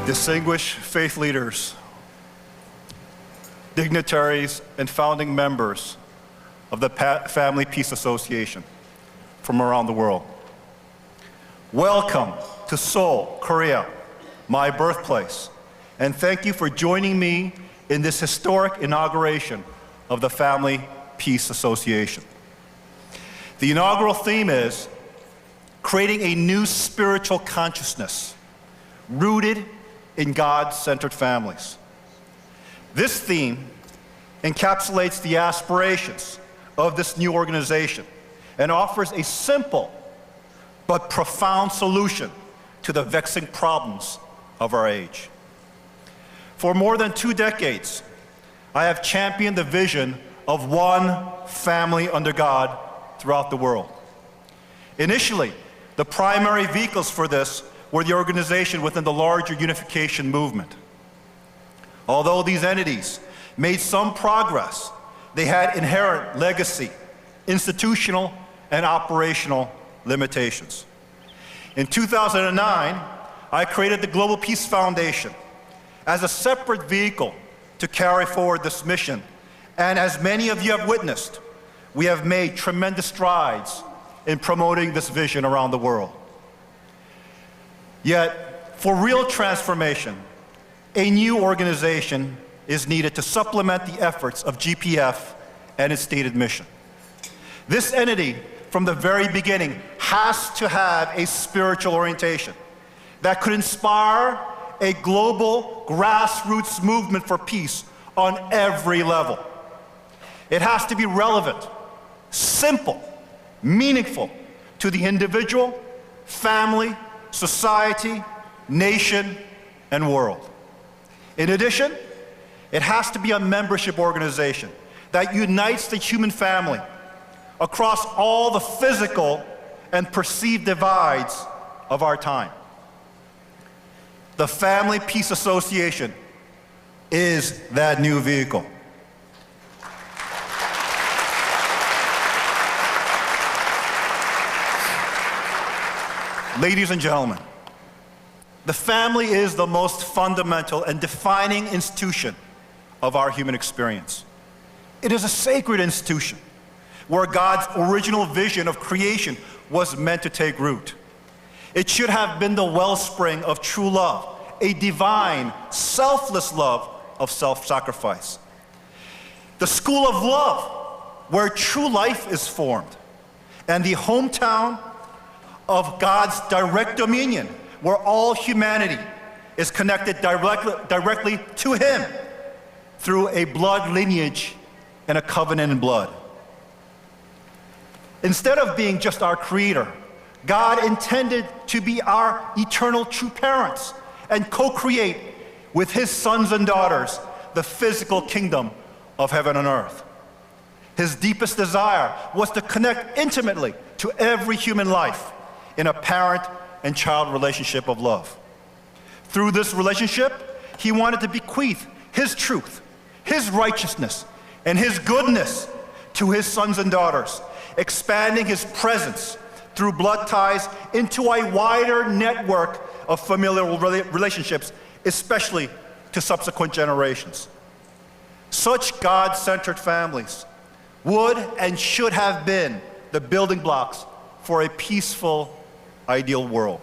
distinguished faith leaders, dignitaries, and founding members of the Family Peace Association from around the world. Welcome to Seoul, Korea, my birthplace, and thank you for joining me in this historic inauguration of the Family Peace Association. The inaugural theme is creating a new spiritual consciousness rooted in God-centered families. This theme encapsulates the aspirations of this new organization and offers a simple but profound solution to the vexing problems of our age. For more than 2 decades, I have championed the vision of one family under God throughout the world. Initially, the primary vehicles for this were the organization within the larger unification movement. Although these entities made some progress, they had inherent legacy, institutional, and operational limitations. In 2009, I created the Global Peace Foundation as a separate vehicle to carry forward this mission. And as many of you have witnessed, we have made tremendous strides in promoting this vision around the world. Yet, for real transformation, a new organization is needed to supplement the efforts of GPF and its stated mission. This entity, from the very beginning, has to have a spiritual orientation that could inspire a global grassroots movement for peace on every level. It has to be relevant, simple, meaningful to the individual, family, society, nation, and world. In addition, it has to be a membership organization that unites the human family across all the physical and perceived divides of our time. The Family Peace Association is that new vehicle. Ladies and gentlemen, the family is the most fundamental and defining institution of our human experience. It is a sacred institution where God's original vision of creation was meant to take root. It should have been the wellspring of true love, a divine, selfless love of self-sacrifice. The school of love where true life is formed, and the hometown of God's direct dominion, where all humanity is connected directly to Him through a blood lineage and a covenant in blood. Instead of being just our creator, God intended to be our eternal true parents and co-create with His sons and daughters the physical kingdom of heaven and earth. His deepest desire was to connect intimately to every human life in a parent and child relationship of love. Through this relationship, He wanted to bequeath His truth, His righteousness, and His goodness to His sons and daughters, expanding His presence through blood ties into a wider network of familial relationships, especially to subsequent generations. Such God-centered families would and should have been the building blocks for a peaceful, ideal world.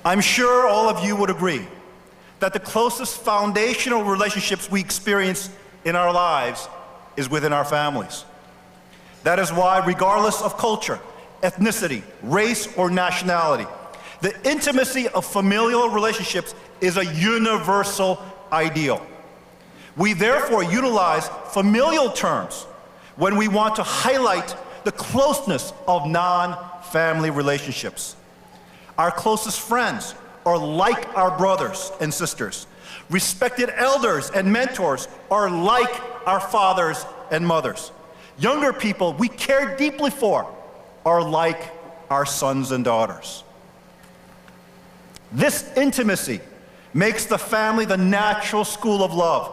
I'm sure all of you would agree that the closest foundational relationships we experience in our lives is within our families. That is why, regardless of culture, ethnicity, race, or nationality, the intimacy of familial relationships is a universal ideal. We therefore utilize familial terms when we want to highlight the closeness of non-family relationships. Our closest friends are like our brothers and sisters. Respected elders and mentors are like our fathers and mothers. Younger people we care deeply for are like our sons and daughters. This intimacy makes the family the natural school of love,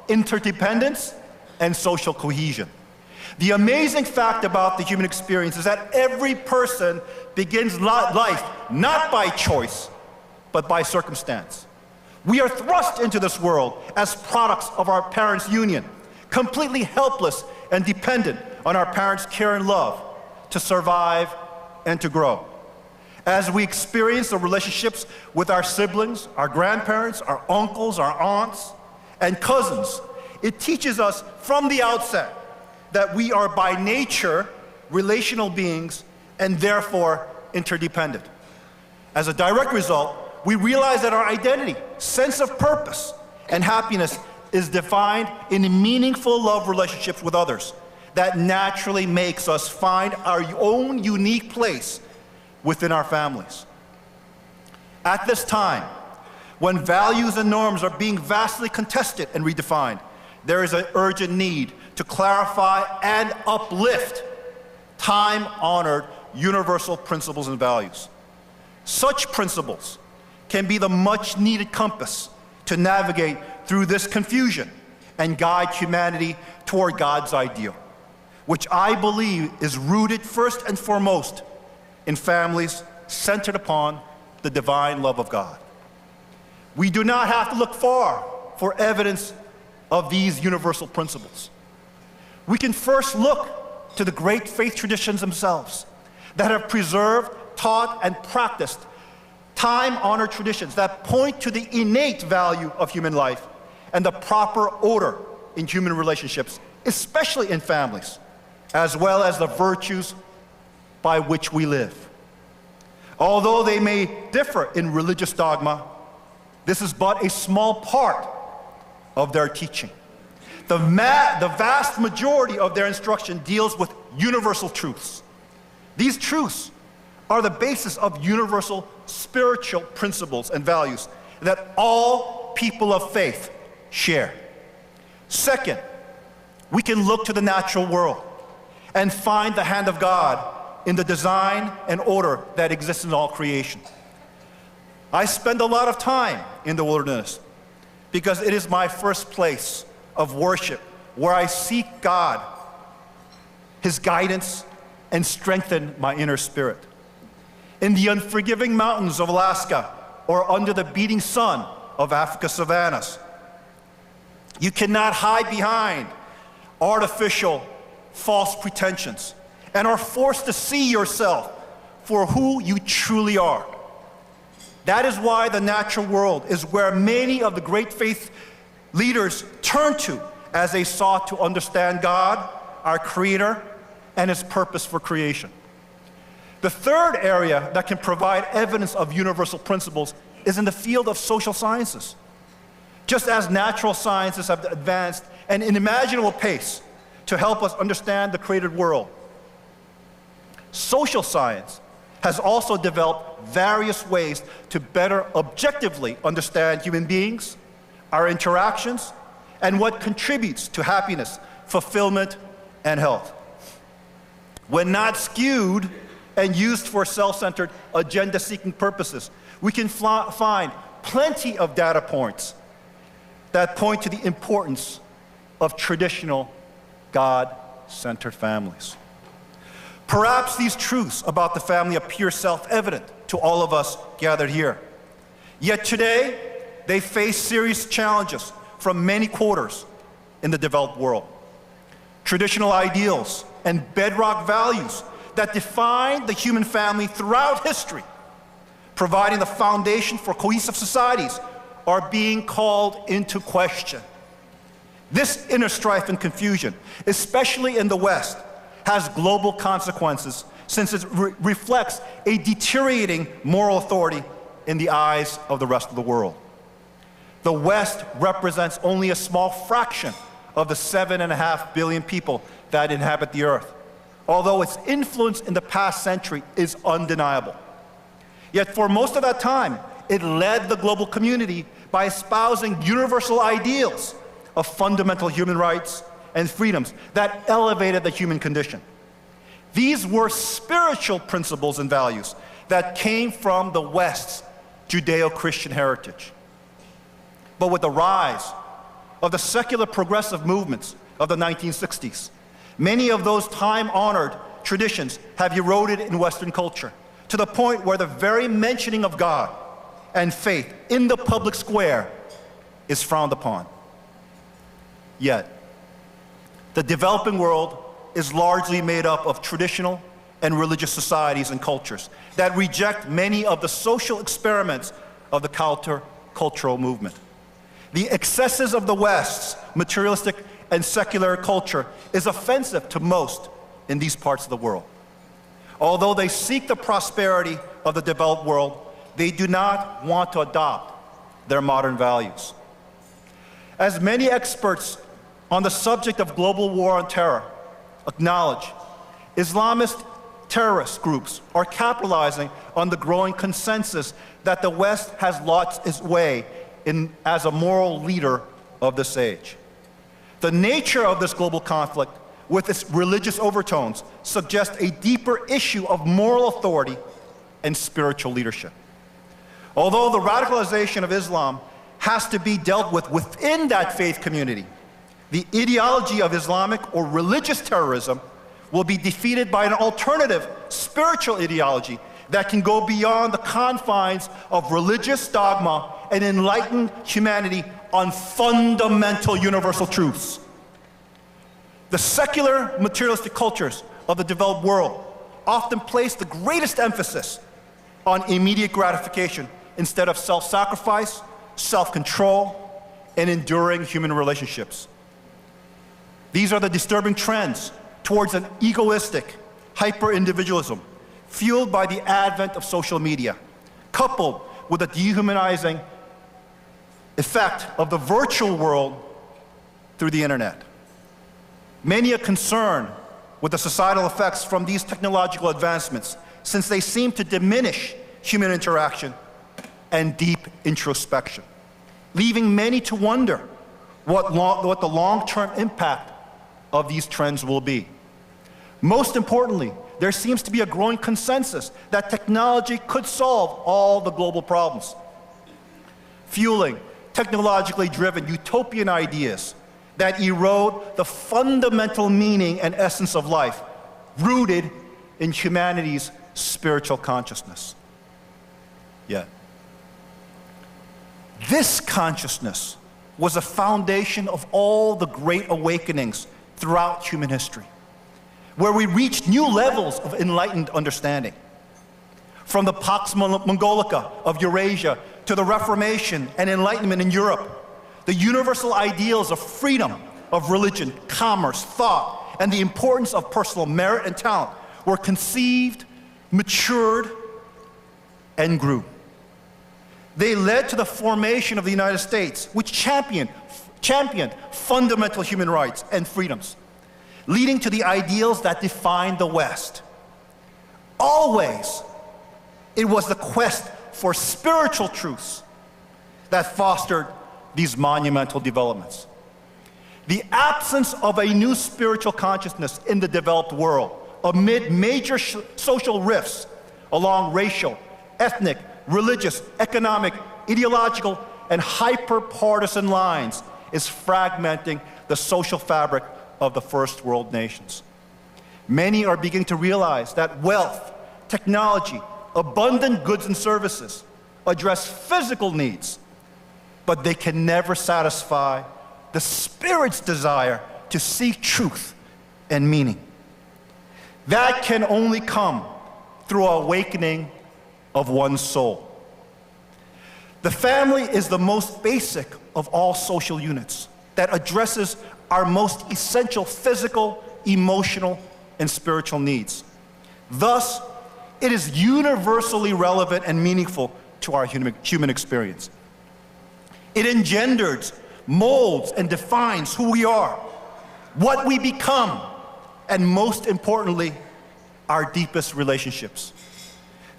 interdependence, and social cohesion. The amazing fact about the human experience is that every person begins life not by choice, but by circumstance. We are thrust into this world as products of our parents' union, completely helpless and dependent on our parents' care and love to survive and to grow. As we experience the relationships with our siblings, our grandparents, our uncles, our aunts, and cousins, it teaches us from the outset that we are by nature relational beings and therefore interdependent. As a direct result, we realize that our identity, sense of purpose, and happiness is defined in meaningful love relationships with others that naturally makes us find our own unique place within our families. At this time, when values and norms are being vastly contested and redefined, there is an urgent need to clarify and uplift time-honored universal principles and values. Such principles can be the much-needed compass to navigate through this confusion and guide humanity toward God's ideal, which I believe is rooted first and foremost in families centered upon the divine love of God. We do not have to look far for evidence of these universal principles. We can first look to the great faith traditions themselves that have preserved, taught, and practiced time-honored traditions that point to the innate value of human life and the proper order in human relationships, especially in families, as well as the virtues by which we live. Although they may differ in religious dogma, this is but a small part of their teaching. The vast majority of their instruction deals with universal truths. These truths are the basis of universal spiritual principles and values that all people of faith share. Second, we can look to the natural world and find the hand of God in the design and order that exists in all creation. I spend a lot of time in the wilderness because it is my first place of worship where I seek God, His guidance, and strengthen my inner spirit. In the unforgiving mountains of Alaska or under the beating sun of Africa's savannas, you cannot hide behind artificial, false pretensions and are forced to see yourself for who you truly are. That is why the natural world is where many of the great faith leaders turn to as they sought to understand God, our Creator, and His purpose for creation. The third area that can provide evidence of universal principles is in the field of social sciences. Just as natural sciences have advanced at an unimaginable pace to help us understand the created world, social science has also developed various ways to better objectively understand human beings, our interactions, and what contributes to happiness, fulfillment, and health. When not skewed and used for self-centered, agenda-seeking purposes, we can find plenty of data points that point to the importance of traditional, God-centered families. Perhaps these truths about the family appear self-evident to all of us gathered here. Yet today, they face serious challenges from many quarters in the developed world. Traditional ideals and bedrock values that define the human family throughout history, providing the foundation for cohesive societies, are being called into question. This inner strife and confusion, especially in the West, has global consequences since it reflects a deteriorating moral authority in the eyes of the rest of the world. The West represents only a small fraction of the 7.5 billion people that inhabit the earth, although its influence in the past century is undeniable. Yet for most of that time, it led the global community by espousing universal ideals of fundamental human rights and freedoms that elevated the human condition. These were spiritual principles and values that came from the West's Judeo-Christian heritage. But with the rise of the secular progressive movements of the 1960s, many of those time-honored traditions have eroded in Western culture to the point where the very mentioning of God and faith in the public square is frowned upon. Yet, the developing world is largely made up of traditional and religious societies and cultures that reject many of the social experiments of the counter-cultural movement. The excesses of the West's materialistic and secular culture is offensive to most in these parts of the world. Although they seek the prosperity of the developed world, they do not want to adopt their modern values. As many experts on the subject of global war on terror acknowledge, Islamist terrorist groups are capitalizing on the growing consensus that the West has lost its way as a moral leader of this age. The nature of this global conflict, with its religious overtones, suggests a deeper issue of moral authority and spiritual leadership. Although the radicalization of Islam has to be dealt with within that faith community, the ideology of Islamic or religious terrorism will be defeated by an alternative spiritual ideology that can go beyond the confines of religious dogma and enlighten humanity on fundamental universal truths. The secular materialistic cultures of the developed world often place the greatest emphasis on immediate gratification instead of self-sacrifice, self-control, and enduring human relationships. These are the disturbing trends towards an egoistic hyper-individualism fueled by the advent of social media, coupled with a dehumanizing effect of the virtual world through the internet. Many are concerned with the societal effects from these technological advancements, since they seem to diminish human interaction and deep introspection, leaving many to wonder what the long-term impact of these trends will be. Most importantly, there seems to be a growing consensus that technology could solve all the global problems, fueling technologically driven utopian ideas that erode the fundamental meaning and essence of life, rooted in humanity's spiritual consciousness. Yet, this consciousness was a foundation of all the great awakenings throughout human history, where we reached new levels of enlightened understanding. From the Pax Mongolica of Eurasia to the Reformation and Enlightenment in Europe, the universal ideals of freedom of religion, commerce, thought, and the importance of personal merit and talent were conceived, matured, and grew. They led to the formation of the United States, which championed fundamental human rights and freedoms, leading to the ideals that defined the West. Always, it was the quest for spiritual truths that fostered these monumental developments. The absence of a new spiritual consciousness in the developed world, amid major social rifts along racial, ethnic, religious, economic, ideological, and hyper-partisan lines, is fragmenting the social fabric of the first world nations. Many are beginning to realize that wealth, technology, abundant goods and services address physical needs, but they can never satisfy the spirit's desire to seek truth and meaning. That can only come through awakening of one's soul. The family is the most basic of all social units that addresses our most essential physical, emotional, and spiritual needs. Thus, it is universally relevant and meaningful to our human experience. It engenders, molds, and defines who we are, what we become, and most importantly, our deepest relationships.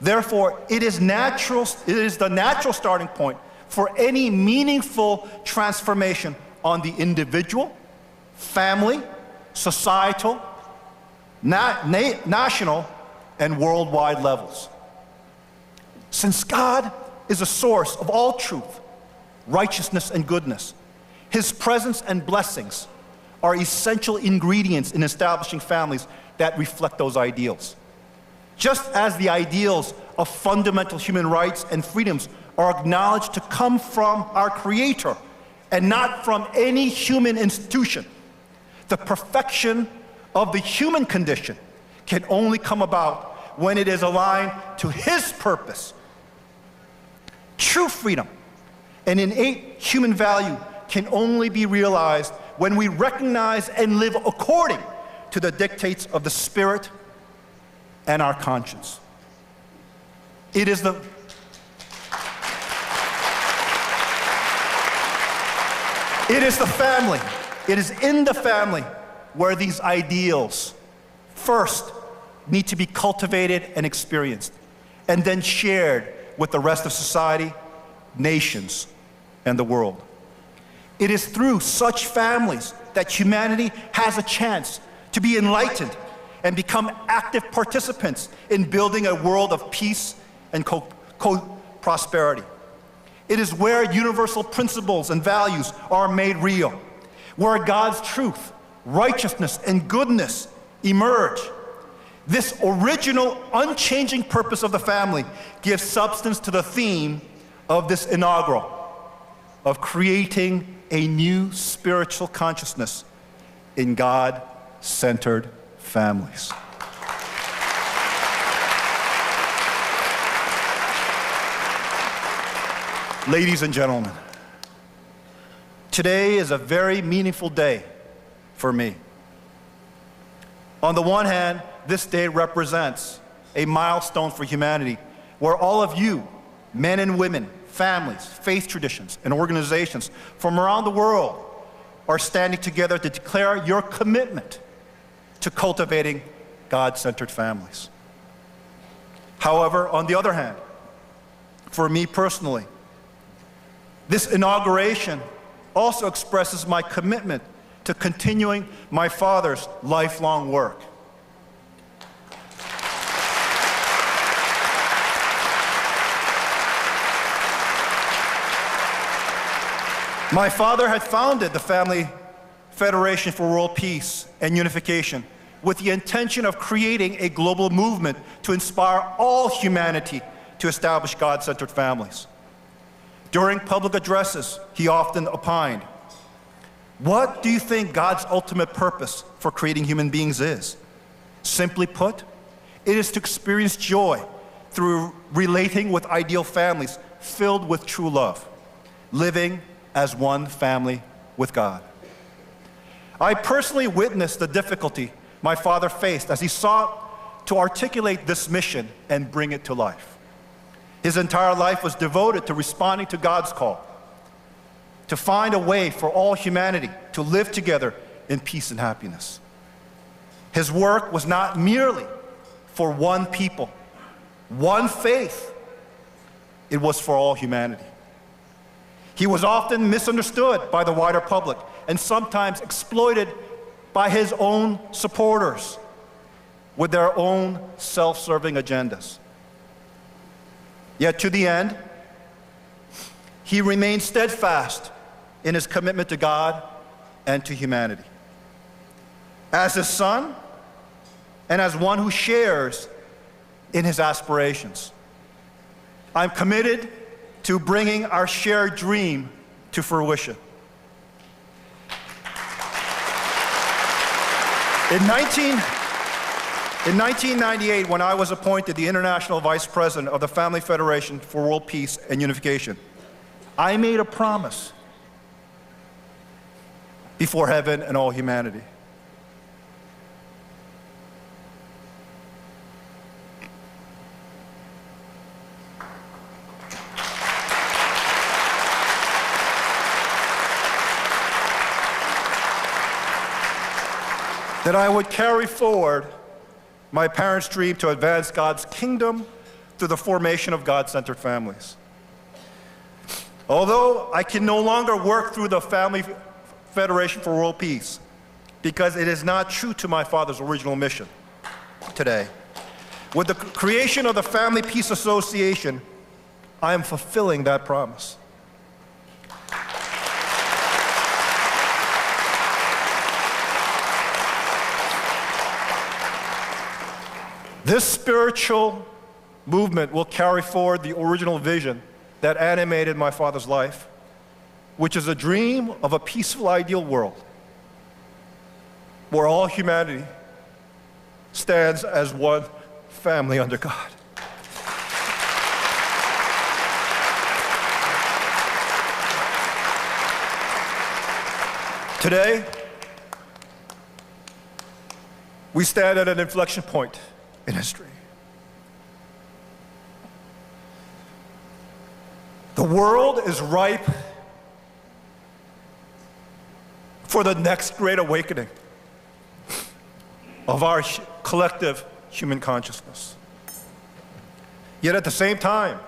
Therefore, it is the natural starting point for any meaningful transformation on the individual, family, societal, national, and worldwide levels. Since God is a source of all truth, righteousness, and goodness, His presence and blessings are essential ingredients in establishing families that reflect those ideals. Just as the ideals of fundamental human rights and freedoms are acknowledged to come from our Creator and not from any human institution. The perfection of the human condition can only come about when it is aligned to His purpose. True freedom, an innate human value, can only be realized when we recognize and live according to the dictates of the Spirit and our conscience. It is in the family where these ideals first need to be cultivated and experienced, and then shared with the rest of society, nations, and the world. It is through such families that humanity has a chance to be enlightened and become active participants in building a world of peace and prosperity. It is where universal principles and values are made real, where God's truth, righteousness, and goodness emerge. This original, unchanging purpose of the family gives substance to the theme of this inaugural, of creating a new spiritual consciousness in God-centered families. Ladies and gentlemen, today is a very meaningful day for me. On the one hand, this day represents a milestone for humanity, where all of you, men and women, families, faith traditions, and organizations from around the world are standing together to declare your commitment to cultivating God-centered families. However, on the other hand, for me personally, this inauguration also expresses my commitment to continuing my father's lifelong work. My father had founded the Family Federation for World Peace and Unification with the intention of creating a global movement to inspire all humanity to establish God-centered families. During public addresses, he often opined, "What do you think God's ultimate purpose for creating human beings is? Simply put, it is to experience joy through relating with ideal families filled with true love, living as one family with God." I personally witnessed the difficulty my father faced as he sought to articulate this mission and bring it to life. His entire life was devoted to responding to God's call, to find a way for all humanity to live together in peace and happiness. His work was not merely for one people, one faith. It was for all humanity. He was often misunderstood by the wider public and sometimes exploited by his own supporters with their own self-serving agendas. Yet to the end, he remained steadfast in his commitment to God and to humanity. As his son and as one who shares in his aspirations, I'm committed to bringing our shared dream to fruition. In 1998, when I was appointed the International Vice President of the Family Federation for World Peace and Unification, I made a promise before heaven and all humanity. That I would carry forward my parents' dream to advance God's kingdom through the formation of God-centered families. Although I can no longer work through the Family Federation for World Peace because it is not true to my father's original mission today, with the creation of the Family Peace Association, I am fulfilling that promise. This spiritual movement will carry forward the original vision that animated my father's life, which is a dream of a peaceful, ideal world where all humanity stands as one family under God. Today, we stand at an inflection point in history. The world is ripe for the next great awakening of our collective human consciousness. Yet at the same time,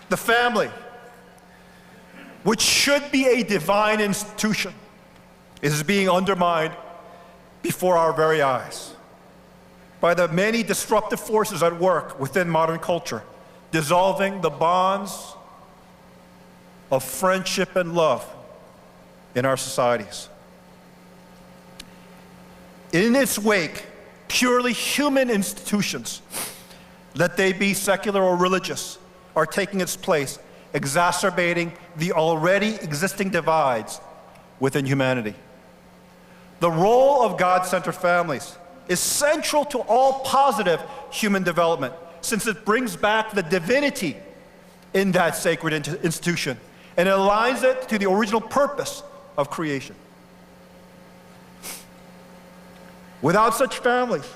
the family, which should be a divine institution, is being undermined before our very eyes by the many disruptive forces at work within modern culture, dissolving the bonds of friendship and love in our societies. In its wake, purely human institutions, let they be secular or religious, are taking its place, exacerbating the already existing divides within humanity. The role of God-centered families is central to all positive human development, since it brings back the divinity in that sacred institution and aligns it to the original purpose of creation. Without such families,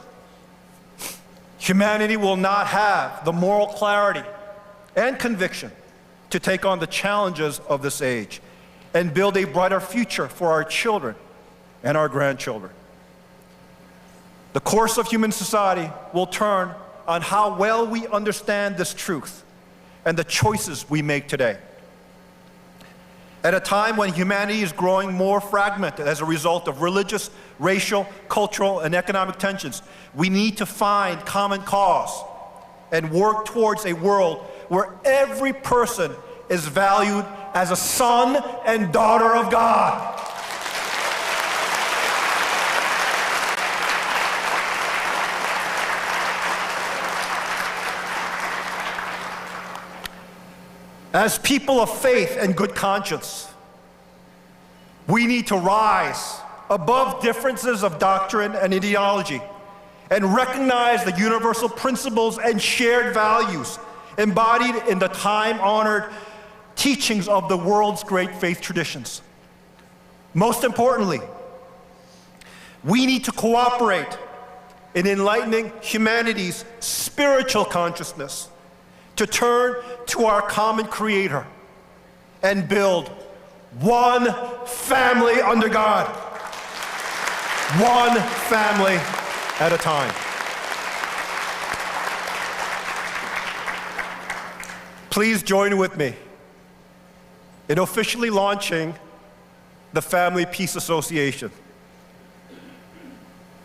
humanity will not have the moral clarity and conviction to take on the challenges of this age and build a brighter future for our children and our grandchildren. The course of human society will turn on how well we understand this truth and the choices we make today. At a time when humanity is growing more fragmented as a result of religious, racial, cultural, and economic tensions, we need to find common cause and work towards a world where every person is valued as a son and daughter of God. As people of faith and good conscience, we need to rise above differences of doctrine and ideology and recognize the universal principles and shared values embodied in the time-honored teachings of the world's great faith traditions. Most importantly, we need to cooperate in enlightening humanity's spiritual consciousness to turn to our common Creator and build one family under God, one family at a time. Please join with me in officially launching the Family Peace Association.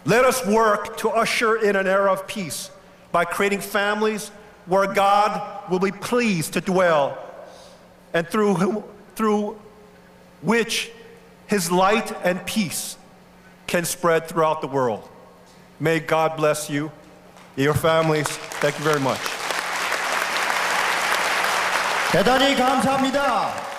Let us work to usher in an era of peace by creating families where God will be pleased to dwell and through which His light and peace can spread throughout the world. May God bless you, your families. Thank you very much. 대단히 감사합니다.